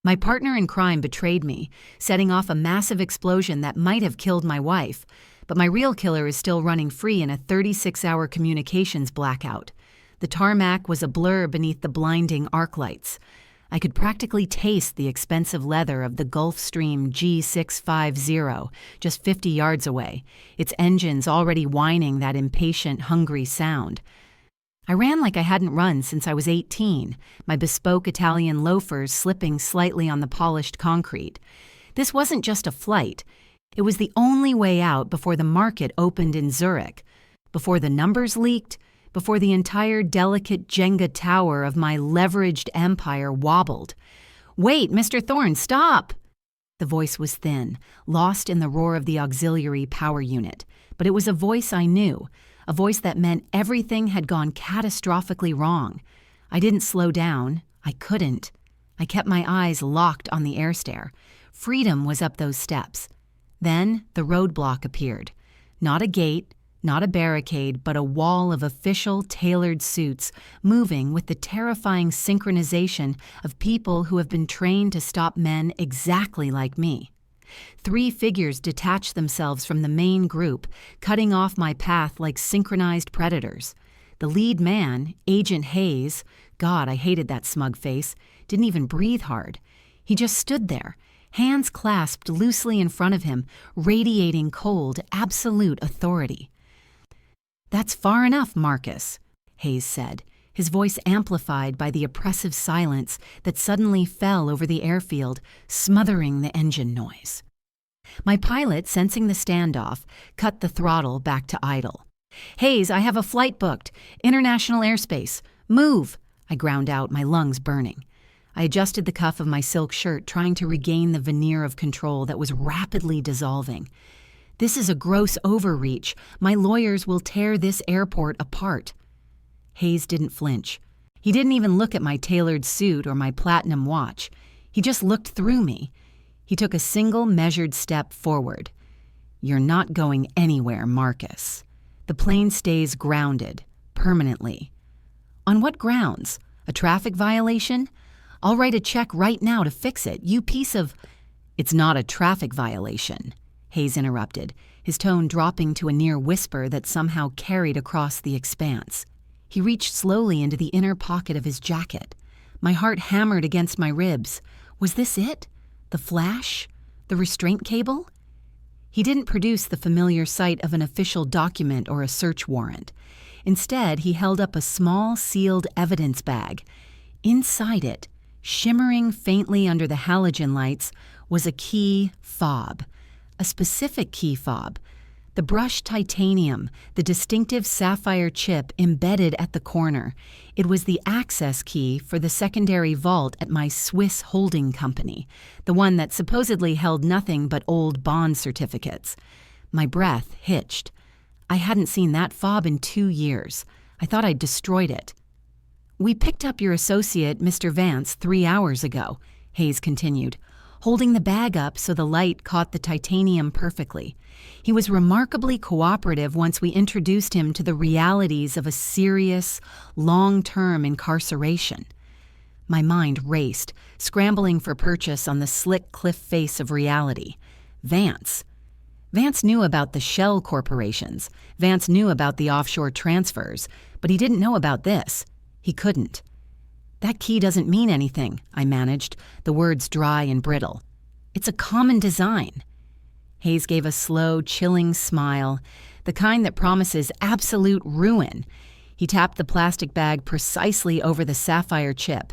My partner in crime betrayed me, setting off a massive explosion that might have killed my wife, but my real killer is still running free in a 36-hour communications blackout. The tarmac was a blur beneath the blinding arc lights. I could practically taste the expensive leather of the Gulfstream G650 just 50 yards away, its engines already whining that impatient, hungry sound. I ran like I hadn't run since I was 18, my bespoke Italian loafers slipping slightly on the polished concrete. This wasn't just a flight. It was the only way out before the market opened in Zurich, before the numbers leaked, before the entire delicate Jenga tower of my leveraged empire wobbled. "Wait, Mr. Thorne, stop!" The voice was thin, lost in the roar of the auxiliary power unit, but it was a voice I knew, a voice that meant everything had gone catastrophically wrong. I didn't slow down. I couldn't. I kept my eyes locked on the air stair. Freedom was up those steps. Then the roadblock appeared. Not a gate, not a barricade, but a wall of official, tailored suits, moving with the terrifying synchronization of people who have been trained to stop men exactly like me. 3 figures detached themselves from the main group, cutting off my path like synchronized predators. The lead man, Agent Hayes, God, I hated that smug face, didn't even breathe hard. He just stood there, hands clasped loosely in front of him, radiating cold, absolute authority. "That's far enough, Marcus," Hayes said, his voice amplified by the oppressive silence that suddenly fell over the airfield, smothering the engine noise. My pilot, sensing the standoff, cut the throttle back to idle. "Hayes, I have a flight booked. International airspace. Move!" I ground out, my lungs burning. I adjusted the cuff of my silk shirt, trying to regain the veneer of control that was rapidly dissolving. "This is a gross overreach. My lawyers will tear this airport apart." Hayes didn't flinch. He didn't even look at my tailored suit or my platinum watch. He just looked through me. He took a single measured step forward. "You're not going anywhere, Marcus. The plane stays grounded, permanently." "On what grounds? A traffic violation? I'll write a check right now to fix it, you piece of—" "It's not a traffic violation," Hayes interrupted, his tone dropping to a near whisper that somehow carried across the expanse. He reached slowly into the inner pocket of his jacket. My heart hammered against my ribs. Was this it? The flash? The restraint cable? He didn't produce the familiar sight of an official document or a search warrant. Instead, he held up a small, sealed evidence bag. Inside it, shimmering faintly under the halogen lights, was a key fob. A specific key fob. The brushed titanium, the distinctive sapphire chip embedded at the corner. It was the access key for the secondary vault at my Swiss holding company, the one that supposedly held nothing but old bond certificates. My breath hitched. I hadn't seen that fob in 2 years. I thought I'd destroyed it. "We picked up your associate, Mr. Vance, 3 hours ago," Hayes continued, holding the bag up so the light caught the titanium perfectly. He was remarkably cooperative once we introduced him to the realities of a serious, long-term incarceration. My mind raced, scrambling for purchase on the slick cliff face of reality. Vance. Vance knew about the shell corporations. Vance knew about the offshore transfers, but he didn't know about this. He couldn't. "That key doesn't mean anything," I managed, the words dry and brittle. "It's a common design." Hayes gave a slow, chilling smile, the kind that promises absolute ruin. He tapped the plastic bag precisely over the sapphire chip.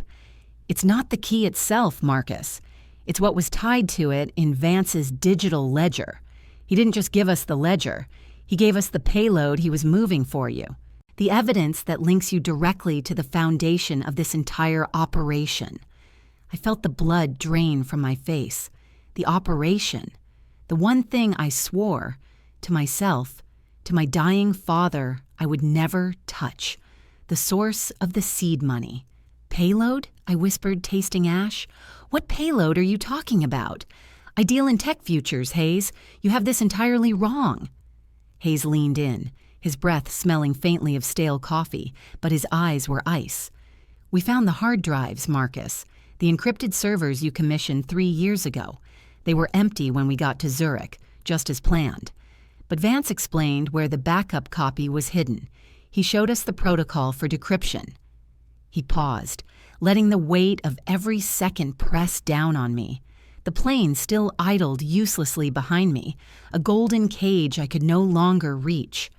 "It's not the key itself, Marcus. It's what was tied to it in Vance's digital ledger. He didn't just give us the ledger. He gave us the payload he was moving for you. The evidence that links you directly to the foundation of this entire operation." I felt the blood drain from my face. The operation. The one thing I swore, to myself, to my dying father, I would never touch. The source of the seed money. "Payload?" I whispered, tasting ash. "What payload are you talking about? I deal in tech futures, Hayes. You have this entirely wrong." Hayes leaned in, his breath smelling faintly of stale coffee, but his eyes were ice. "We found the hard drives, Marcus. The encrypted servers you commissioned 3 years ago. They were empty when we got to Zurich, just as planned. But Vance explained where the backup copy was hidden. He showed us the protocol for decryption. He paused, letting the weight of every second press down on me. The plane still idled uselessly behind me, a golden cage I could no longer reach.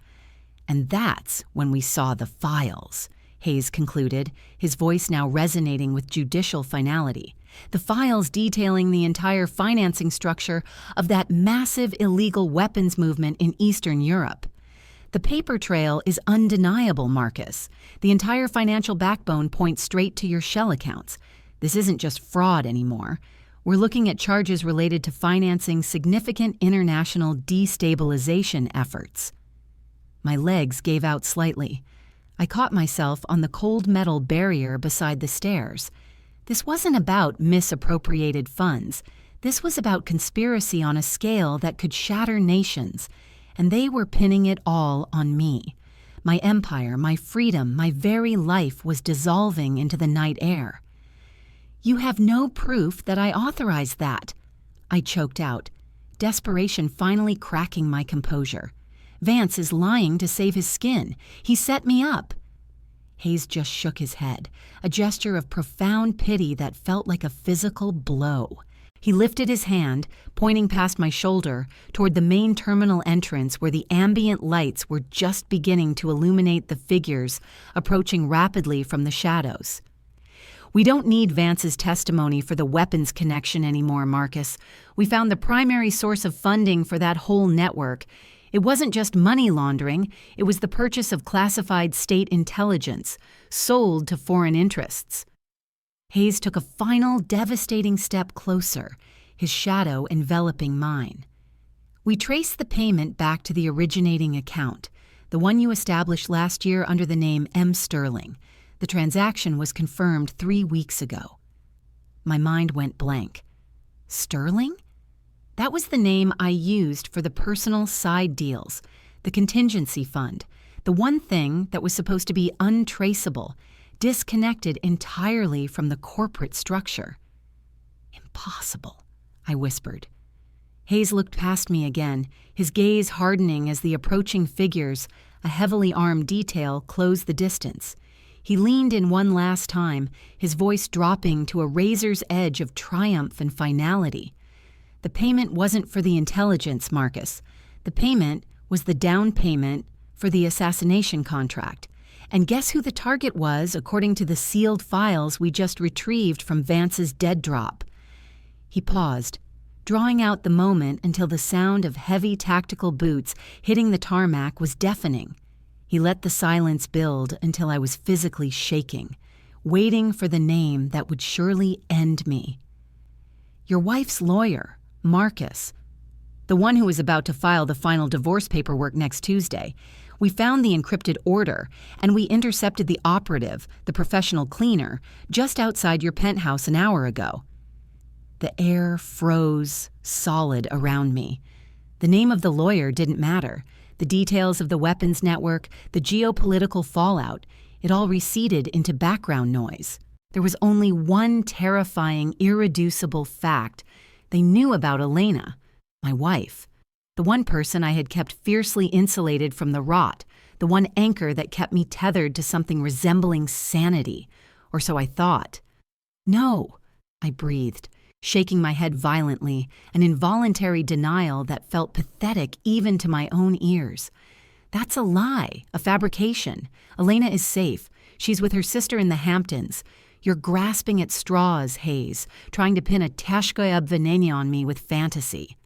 And that's when we saw the files, Hayes concluded, his voice now resonating with judicial finality. The files detailing the entire financing structure of that massive illegal weapons movement in Eastern Europe. The paper trail is undeniable, Marcus. The entire financial backbone points straight to your shell accounts. This isn't just fraud anymore. We're looking at charges related to financing significant international destabilization efforts. My legs gave out slightly. I caught myself on the cold metal barrier beside the stairs. This wasn't about misappropriated funds. This was about conspiracy on a scale that could shatter nations, and they were pinning it all on me. My empire, my freedom, my very life was dissolving into the night air. "You have no proof that I authorized that," I choked out, desperation finally cracking my composure. "Vance is lying to save his skin. He set me up." Hayes just shook his head, a gesture of profound pity that felt like a physical blow. He lifted his hand, pointing past my shoulder, toward the main terminal entrance where the ambient lights were just beginning to illuminate the figures approaching rapidly from the shadows. "We don't need Vance's testimony for the weapons connection anymore, Marcus. We found the primary source of funding for that whole network. It wasn't just money laundering, it was the purchase of classified state intelligence, sold to foreign interests." Hayes took a final devastating step closer, his shadow enveloping mine. "We traced the payment back to the originating account, the one you established last year under the name M. Sterling. The transaction was confirmed 3 weeks ago." My mind went blank. Sterling? That was the name I used for the personal side deals, the contingency fund, the one thing that was supposed to be untraceable, disconnected entirely from the corporate structure. "Impossible," I whispered. Hayes looked past me again, his gaze hardening as the approaching figures, a heavily armed detail, closed the distance. He leaned in one last time, his voice dropping to a razor's edge of triumph and finality. "The payment wasn't for the intelligence, Marcus. The payment was the down payment for the assassination contract. And guess who the target was according to the sealed files we just retrieved from Vance's dead drop?" He paused, drawing out the moment until the sound of heavy tactical boots hitting the tarmac was deafening. He let the silence build until I was physically shaking, waiting for the name that would surely end me. "Your wife's lawyer, Marcus. The one who was about to file the final divorce paperwork next Tuesday. We found the encrypted order, and we intercepted the operative, the professional cleaner, just outside your penthouse an hour ago." The air froze solid around me. The name of the lawyer didn't matter. The details of the weapons network, the geopolitical fallout, it all receded into background noise. There was only one terrifying, irreducible fact. They knew about Elena, my wife, the one person I had kept fiercely insulated from the rot, the one anchor that kept me tethered to something resembling sanity, or so I thought. "No," I breathed, shaking my head violently, an involuntary denial that felt pathetic even to my own ears. "That's a lie, a fabrication. Elena is safe. She's with her sister in the Hamptons. You're grasping at straws, Hayes, trying to pin a tashkoe obvinenia on me with fantasy."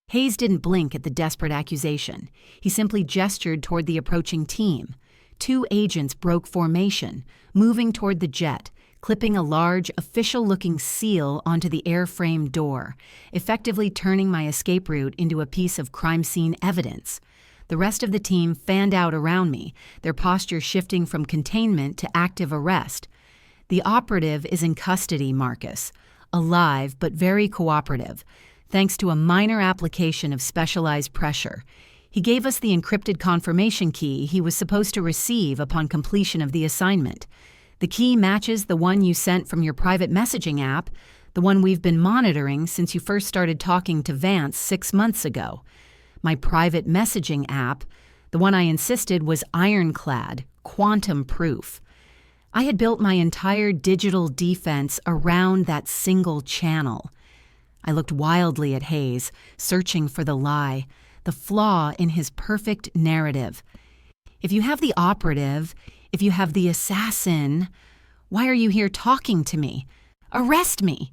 Hayes didn't blink at the desperate accusation. He simply gestured toward the approaching team. 2 agents broke formation, moving toward the jet, clipping a large, official-looking seal onto the airframe door, effectively turning my escape route into a piece of crime scene evidence. The rest of the team fanned out around me, their posture shifting from containment to active arrest. "The operative is in custody, Marcus. Alive, but very cooperative, thanks to a minor application of specialized pressure. He gave us the encrypted confirmation key he was supposed to receive upon completion of the assignment. The key matches the one you sent from your private messaging app, the one we've been monitoring since you first started talking to Vance 6 months ago. My private messaging app, the one I insisted was ironclad, quantum-proof. I had built my entire digital defense around that single channel. I looked wildly at Hayes, searching for the lie, the flaw in his perfect narrative. If you have the operative, if you have the assassin, why are you here talking to me? Arrest me!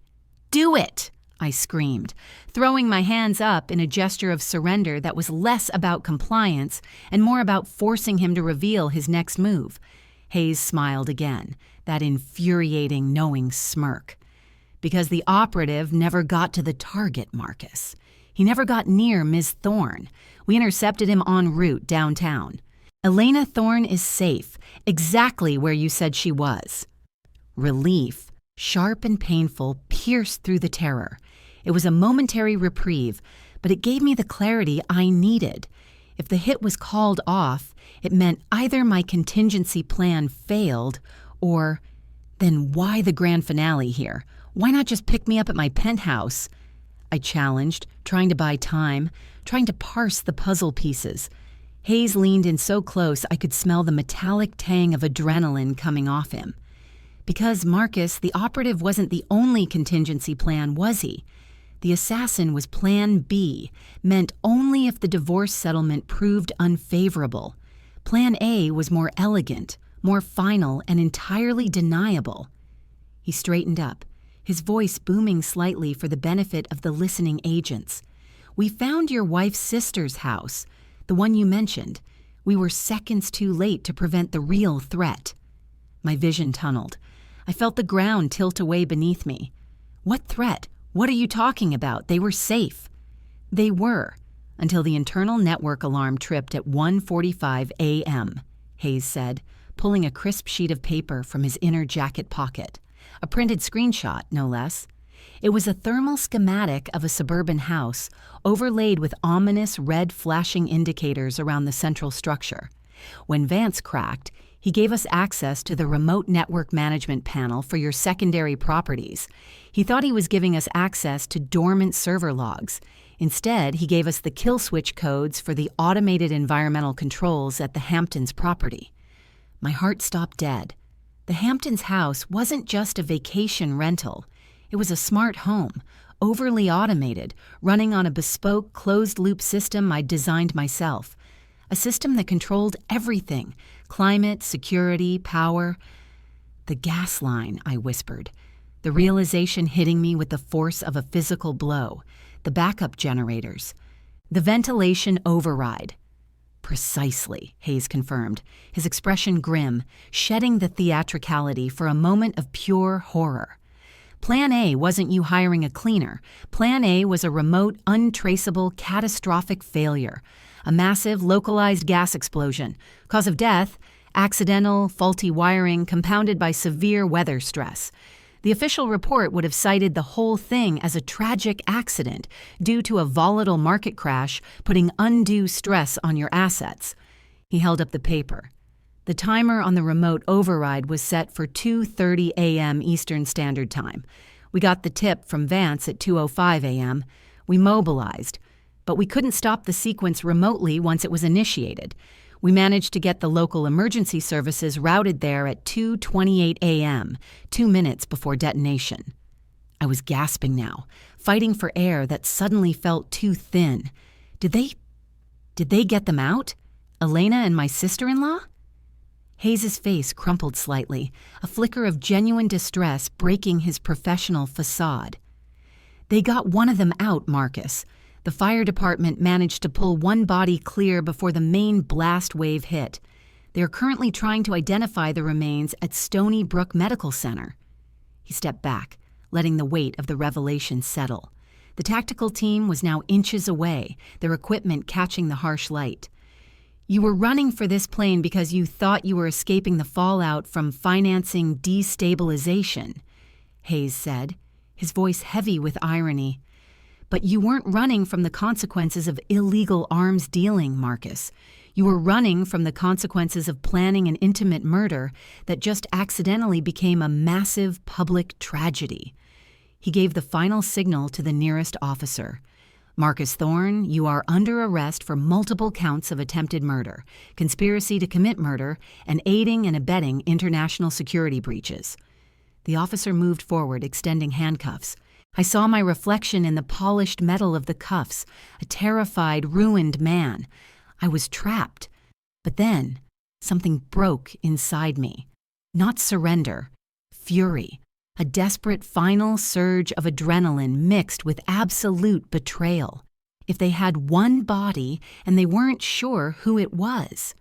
Do it! I screamed, throwing my hands up in a gesture of surrender that was less about compliance and more about forcing him to reveal his next move. Hayes smiled again, that infuriating, knowing smirk. Because the operative never got to the target, Marcus. He never got near Ms. Thorne. We intercepted him en route downtown. Elena Thorne is safe, exactly where you said she was. Relief, sharp and painful, pierced through the terror. It was a momentary reprieve, but it gave me the clarity I needed. If the hit was called off, it meant either my contingency plan failed, or then why the grand finale here? Why not just pick me up at my penthouse? I challenged, trying to buy time, trying to parse the puzzle pieces. Hayes leaned in so close I could smell the metallic tang of adrenaline coming off him. Because, Marcus, the operative wasn't the only contingency plan, was he? The assassin was Plan B, meant only if the divorce settlement proved unfavorable. Plan A was more elegant, more final, and entirely deniable. He straightened up, his voice booming slightly for the benefit of the listening agents. We found your wife's sister's house, the one you mentioned. We were seconds too late to prevent the real threat. My vision tunneled. I felt the ground tilt away beneath me. What threat? What are you talking about? They were safe. They were, until the internal network alarm tripped at 1:45 a.m., Hayes said, pulling a crisp sheet of paper from his inner jacket pocket. A printed screenshot, no less. It was a thermal schematic of a suburban house, overlaid with ominous red flashing indicators around the central structure. When Vance cracked, he gave us access to the remote network management panel for your secondary properties. He thought he was giving us access to dormant server logs. Instead, he gave us the kill switch codes for the automated environmental controls at the Hamptons property. My heart stopped dead. The Hamptons house wasn't just a vacation rental. It was a smart home, overly automated, running on a bespoke closed-loop system I'd designed myself. A system that controlled everything: climate, security, power. The gas line, I whispered, the realization hitting me with the force of a physical blow. The backup generators. The ventilation override. Precisely, Hayes confirmed, his expression grim, shedding the theatricality for a moment of pure horror. Plan A wasn't you hiring a cleaner. Plan A was a remote, untraceable, catastrophic failure. A massive, localized gas explosion. Cause of death, accidental, faulty wiring compounded by severe weather stress. The official report would have cited the whole thing as a tragic accident due to a volatile market crash putting undue stress on your assets. He held up the paper. The timer on the remote override was set for 2:30 a.m. Eastern Standard Time. We got the tip from Vance at 2:05 a.m. We mobilized, but we couldn't stop the sequence remotely once it was initiated. We managed to get the local emergency services routed there at 2:28 a.m., 2 minutes before detonation. I was gasping now, fighting for air that suddenly felt too thin. Did they get them out? Elena and my sister-in-law? Hayes's face crumpled slightly, a flicker of genuine distress breaking his professional facade. They got one of them out, Marcus. The fire department managed to pull one body clear before the main blast wave hit. They are currently trying to identify the remains at Stony Brook Medical Center. He stepped back, letting the weight of the revelation settle. The tactical team was now inches away, their equipment catching the harsh light. You were running for this plane because you thought you were escaping the fallout from financing destabilization, Hayes said, his voice heavy with irony. But you weren't running from the consequences of illegal arms dealing, Marcus. You were running from the consequences of planning an intimate murder that just accidentally became a massive public tragedy. He gave the final signal to the nearest officer. Marcus Thorne, you are under arrest for multiple counts of attempted murder, conspiracy to commit murder, and aiding and abetting international security breaches. The officer moved forward, extending handcuffs. I saw my reflection in the polished metal of the cuffs, a terrified, ruined man. I was trapped. But then, something broke inside me. Not surrender, fury. A desperate final surge of adrenaline mixed with absolute betrayal. If they had one body and they weren't sure who it was.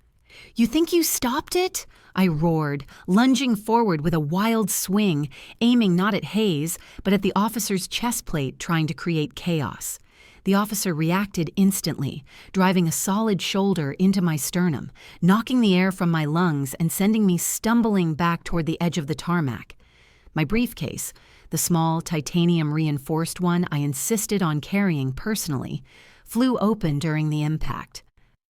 You think you stopped it? I roared, lunging forward with a wild swing, aiming not at Hayes, but at the officer's chest plate, trying to create chaos. The officer reacted instantly, driving a solid shoulder into my sternum, knocking the air from my lungs and sending me stumbling back toward the edge of the tarmac. My briefcase, the small titanium-reinforced one I insisted on carrying personally, flew open during the impact.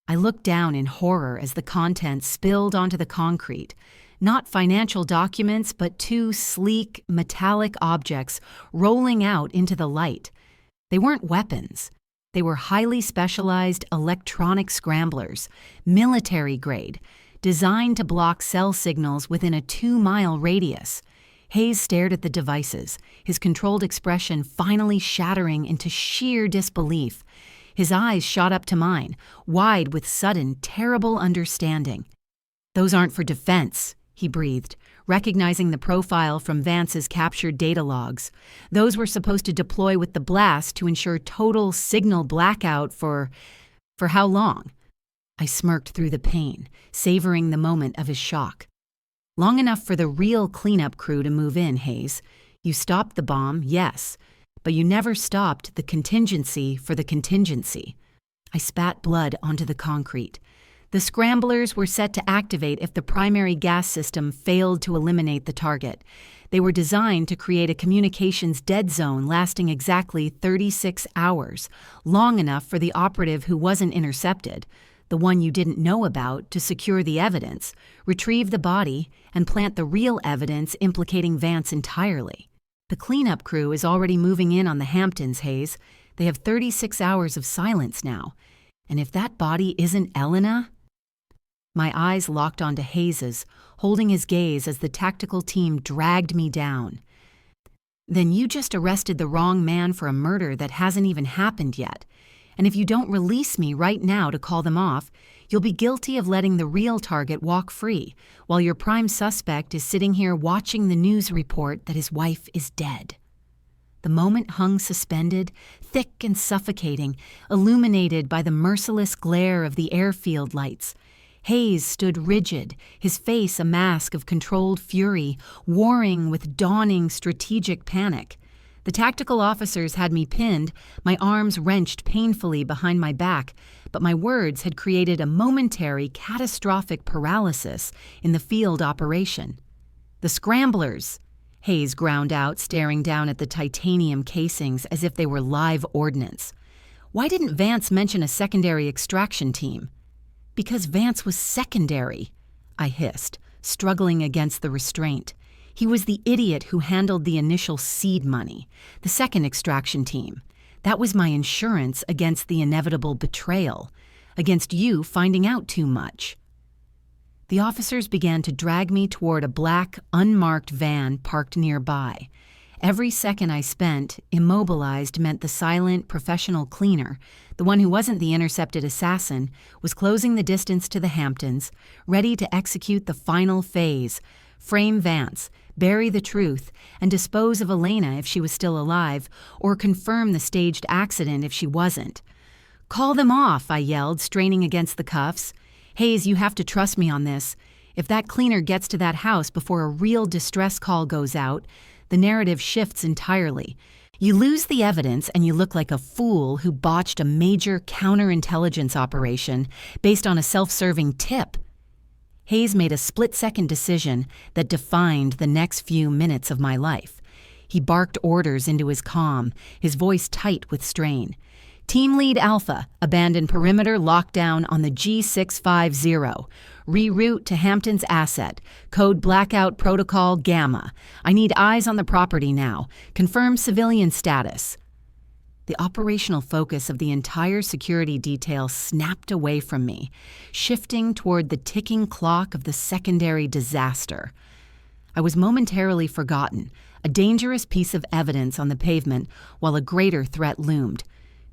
I looked down in horror as the contents spilled onto the concrete. Not financial documents, but two sleek, metallic objects rolling out into the light. They weren't weapons. They were highly specialized electronic scramblers, military grade, designed to block cell signals within a 2-mile radius. Hayes stared at the devices, his controlled expression finally shattering into sheer disbelief. His eyes shot up to mine, wide with sudden, terrible understanding. "Those aren't for defense," he breathed, recognizing the profile from Vance's captured data logs. "Those were supposed to deploy with the blast to ensure total signal blackout for how long?" I smirked through the pain, savoring the moment of his shock. "Long enough for the real cleanup crew to move in, Hayes. You stopped the bomb, yes, but you never stopped the contingency for the contingency." I spat blood onto the concrete. The scramblers were set to activate if the primary gas system failed to eliminate the target. They were designed to create a communications dead zone lasting exactly 36 hours, long enough for the operative who wasn't intercepted, the one you didn't know about, to secure the evidence, retrieve the body, and plant the real evidence implicating Vance entirely. The cleanup crew is already moving in on the Hamptons, Hayes. They have 36 hours of silence now. And if that body isn't Elena... My eyes locked onto Hayes's, holding his gaze as the tactical team dragged me down. "Then you just arrested the wrong man for a murder that hasn't even happened yet. And if you don't release me right now to call them off, you'll be guilty of letting the real target walk free, while your prime suspect is sitting here watching the news report that his wife is dead." The moment hung suspended, thick and suffocating, illuminated by the merciless glare of the airfield lights. Hayes stood rigid, his face a mask of controlled fury, warring with dawning strategic panic. The tactical officers had me pinned, my arms wrenched painfully behind my back, but my words had created a momentary, catastrophic paralysis in the field operation. "The scramblers!" Hayes ground out, staring down at the titanium casings as if they were live ordnance. "Why didn't Vance mention a secondary extraction team?" "Because Vance was secondary," I hissed, struggling against the restraint. "He was the idiot who handled the initial seed money. The second extraction team. That was my insurance against the inevitable betrayal, against you finding out too much." The officers began to drag me toward a black, unmarked van parked nearby. Every second I spent, immobilized, meant the silent, professional cleaner, the one who wasn't the intercepted assassin, was closing the distance to the Hamptons, ready to execute the final phase, frame Vance, bury the truth, and dispose of Elena if she was still alive, or confirm the staged accident if she wasn't. "Call them off," I yelled, straining against the cuffs. "Hayes, you have to trust me on this. If that cleaner gets to that house before a real distress call goes out, the narrative shifts entirely. You lose the evidence and you look like a fool who botched a major counterintelligence operation based on a self-serving tip." Hayes made a split-second decision that defined the next few minutes of my life. He barked orders into his comm, his voice tight with strain. Team Lead Alpha, abandon perimeter lockdown on the G650. Reroute to Hampton's asset. Code Blackout Protocol Gamma. I need eyes on the property now. Confirm civilian status. The operational focus of the entire security detail snapped away from me, shifting toward the ticking clock of the secondary disaster. I was momentarily forgotten, a dangerous piece of evidence on the pavement while a greater threat loomed.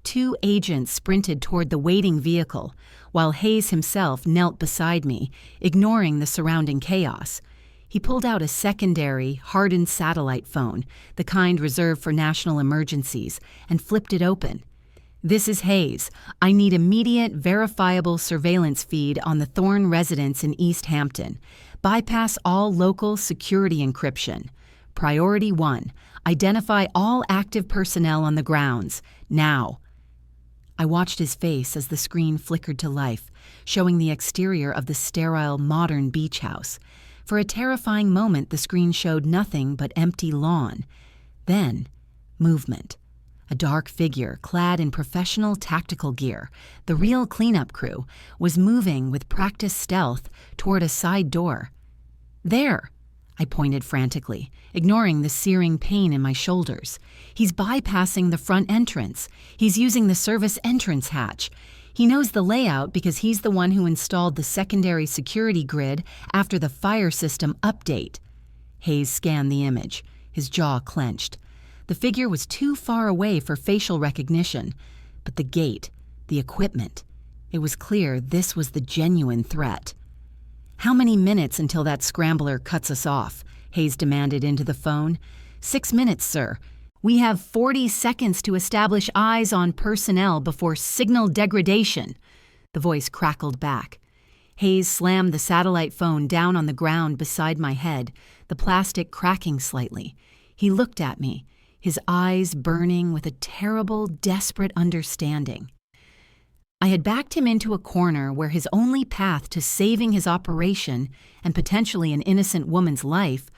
2 agents sprinted toward the waiting vehicle, while Hayes himself knelt beside me, ignoring the surrounding chaos. He pulled out a secondary, hardened satellite phone, the kind reserved for national emergencies, and flipped it open. "This is Hayes. I need immediate, verifiable surveillance feed on the Thorne residence in East Hampton. Bypass all local security encryption. Priority 1. Identify all active personnel on the grounds. Now." I watched his face as the screen flickered to life, showing the exterior of the sterile, modern beach house. For a terrifying moment, the screen showed nothing but empty lawn. Then, movement. A dark figure, clad in professional tactical gear, the real cleanup crew, was moving with practiced stealth toward a side door. "There!" I pointed frantically, ignoring the searing pain in my shoulders. "He's bypassing the front entrance. He's using the service entrance hatch. He knows the layout because he's the one who installed the secondary security grid after the fire system update." Hayes scanned the image, his jaw clenched. The figure was too far away for facial recognition, but the gait, the equipment, it was clear this was the genuine threat. "How many minutes until that scrambler cuts us off?" Hayes demanded into the phone. 6 minutes, sir. We have 40 seconds to establish eyes on personnel before signal degradation." The voice crackled back. Hayes slammed the satellite phone down on the ground beside my head, the plastic cracking slightly. He looked at me, his eyes burning with a terrible, desperate understanding. I had backed him into a corner where his only path to saving his operation and potentially an innocent woman's life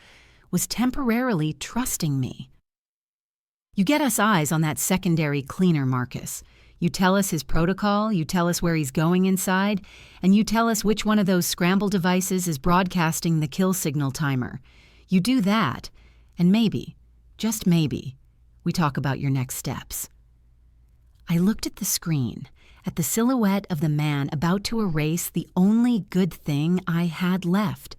was temporarily trusting me. "You get us eyes on that secondary cleaner, Marcus. You tell us his protocol, you tell us where he's going inside, and you tell us which one of those scramble devices is broadcasting the kill signal timer. You do that, and maybe, just maybe, we talk about your next steps." I looked at the screen, at the silhouette of the man about to erase the only good thing I had left.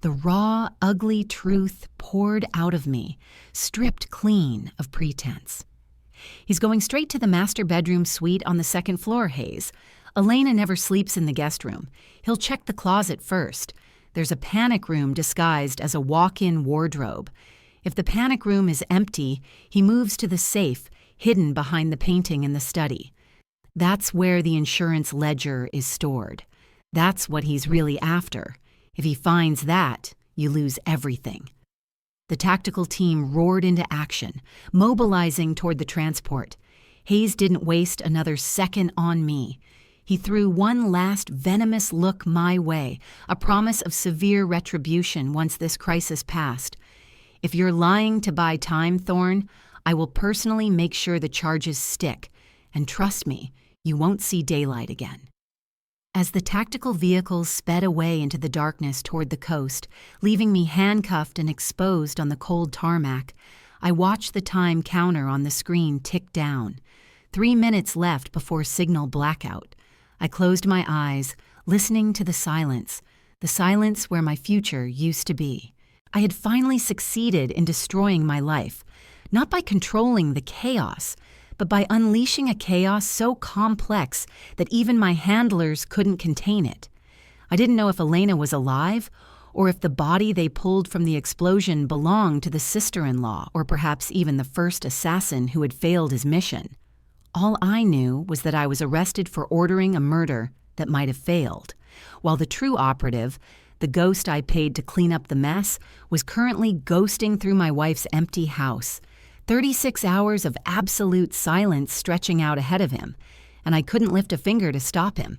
The raw, ugly truth poured out of me, stripped clean of pretense. "He's going straight to the master bedroom suite on the 2nd floor, Hayes. Elena never sleeps in the guest room. He'll check the closet first. There's a panic room disguised as a walk-in wardrobe. If the panic room is empty, he moves to the safe, hidden behind the painting in the study. That's where the insurance ledger is stored. That's what he's really after. If he finds that, you lose everything." The tactical team roared into action, mobilizing toward the transport. Hayes didn't waste another second on me. He threw one last venomous look my way, a promise of severe retribution once this crisis passed. "If you're lying to buy time, Thorne, I will personally make sure the charges stick. And trust me, you won't see daylight again." As the tactical vehicles sped away into the darkness toward the coast, leaving me handcuffed and exposed on the cold tarmac, I watched the time counter on the screen tick down. 3 minutes left before signal blackout. I closed my eyes, listening to the silence where my future used to be. I had finally succeeded in destroying my life, not by controlling the chaos, but by unleashing a chaos so complex that even my handlers couldn't contain it. I didn't know if Elena was alive, or if the body they pulled from the explosion belonged to the sister-in-law, or perhaps even the first assassin who had failed his mission. All I knew was that I was arrested for ordering a murder that might have failed, while the true operative, the ghost I paid to clean up the mess, was currently ghosting through my wife's empty house. 36 hours of absolute silence stretching out ahead of him, and I couldn't lift a finger to stop him.